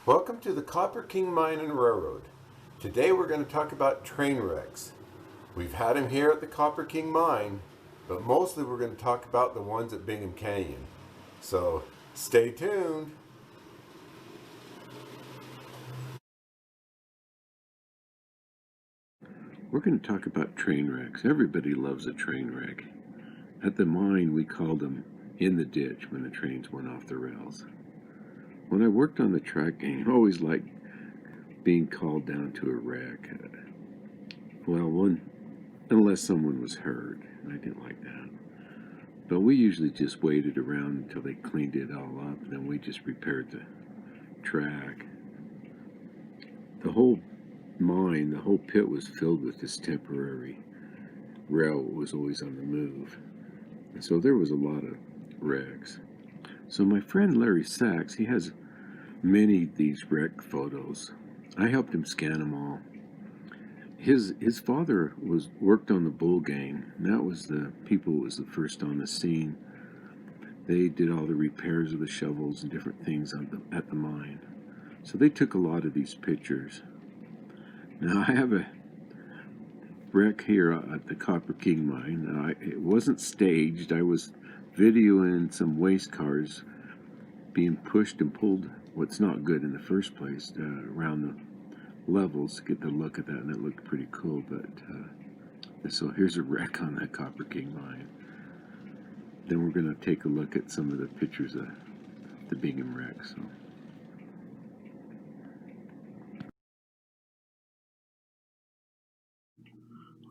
Welcome to the Copper King Mine and Railroad. Today we're going to talk about train wrecks. We've had them here at the Copper King Mine, but mostly we're going to talk about the ones at Bingham Canyon. So stay tuned. We're going to talk about train wrecks. Everybody loves a train wreck. At the mine, we called them in the ditch when the trains went off the rails. When I worked on the track, I always liked being called down to a wreck. Unless someone was hurt. I didn't like that. But we usually just waited around until they cleaned it all up, and then we just repaired the track. The whole mine, the whole pit was filled with this temporary rail that was always on the move. And so there was a lot of wrecks. So my friend Larry Sax, he has many of these wreck photos. I helped him scan them all. His father worked on the bull gang, and that was the people who was the first on the scene. They did all the repairs of the shovels and different things at the mine. So they took a lot of these pictures. Now I have a wreck here at the Copper King Mine. It wasn't staged. I was videoing some waste cars being pushed and pulled, what's not good in the first place, around the levels to get the look at that, and it looked pretty cool. But so here's a wreck on the Copper King Mine. Then we're going to take a look at some of the pictures of the Bingham wreck. So.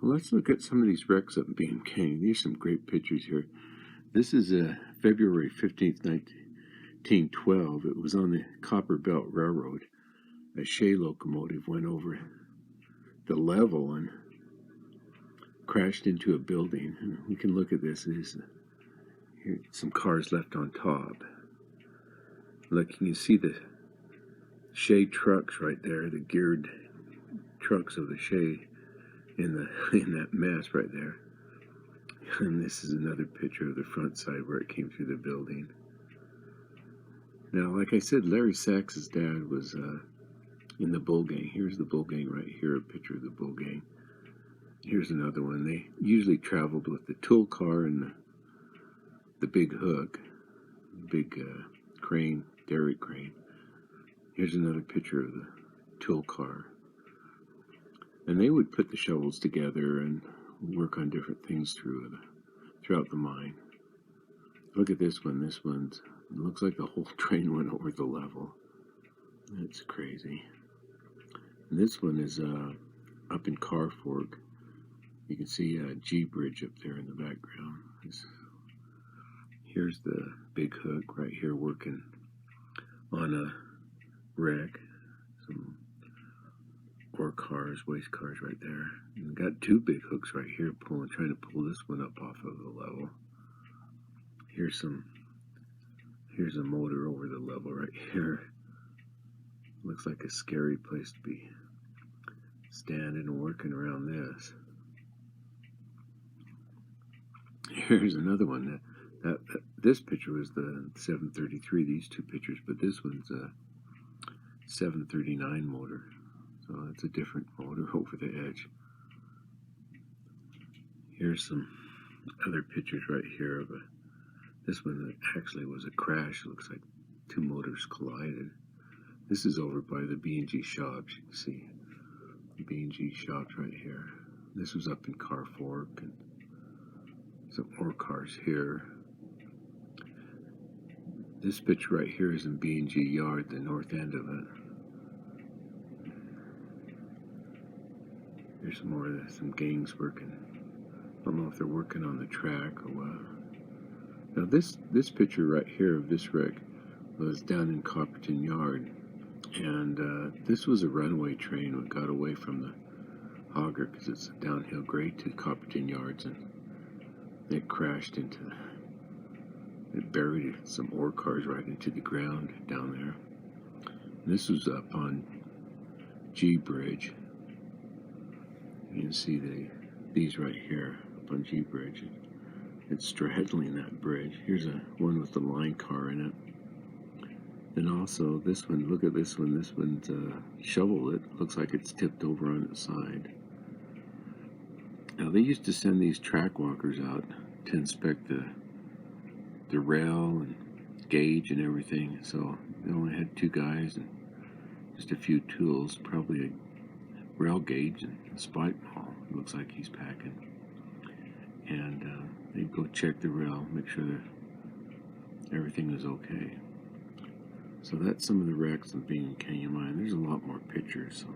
Well, let's look at some of these wrecks up in Bingham Canyon. These are some great pictures here. This is February 15th, 1912. It was on the Copper Belt Railroad. A Shay locomotive went over the level and crashed into a building. And we can look at this. There's some cars left on top. Look, you can see the Shay trucks right there, the geared trucks of the Shay in that mess right there. And this is another picture of the front side where it came through the building. Now, like I said, Larry Sax's dad was in the bull gang. Here's the bull gang right here, a picture of the bull gang. Here's another one. They usually traveled with the tool car and the big hook, big crane, derrick crane. Here's another picture of the tool car. And they would put the shovels together and work on different things throughout the mine. Look at this one. This one's, it looks like the whole train went over the level. That's crazy. And this one is up in Car Fork. You can see a G bridge up there in the background. Here's the big hook right here working on a wreck. Some ore cars, waste cars right there. And we've got two big hooks right here trying to pull this one up off of the level. Here's a motor over the level right here. Looks like a scary place to be standing and working around this. Here's another one. This picture was the 733, these two pictures, but this one's a 739 motor. So it's a different motor over the edge. Here's some other pictures right here of this one that actually was a crash. It looks like two motors collided. This is over by the B&G shops. You can see the B&G shops right here. This was up in Car Fork, and some more cars here. This picture right here is in B&G Yard, the north end of it. Here's some gangs working. I don't know if they're working on the track or what. Now this picture right here of this wreck was down in Copperton Yard, and this was a runaway train that got away from the auger because it's a downhill grade to Copperton Yards, and it crashed it buried some ore cars right into the ground down there. And this was up on G Bridge. You can see these right here up on G Bridge. It's straddling that bridge. Here's one with the line car in it. And also this one, look at this one. This one's shoveled. It looks like it's tipped over on its side. Now they used to send these track walkers out to inspect the rail and gauge and everything. So they only had 2 guys and just a few tools, probably a rail gauge and a spike ball. It looks like he's packing. And they'd go check the rail, make sure that everything was okay. So that's some of the wrecks of Bingham Canyon Mine. There's a lot more pictures. So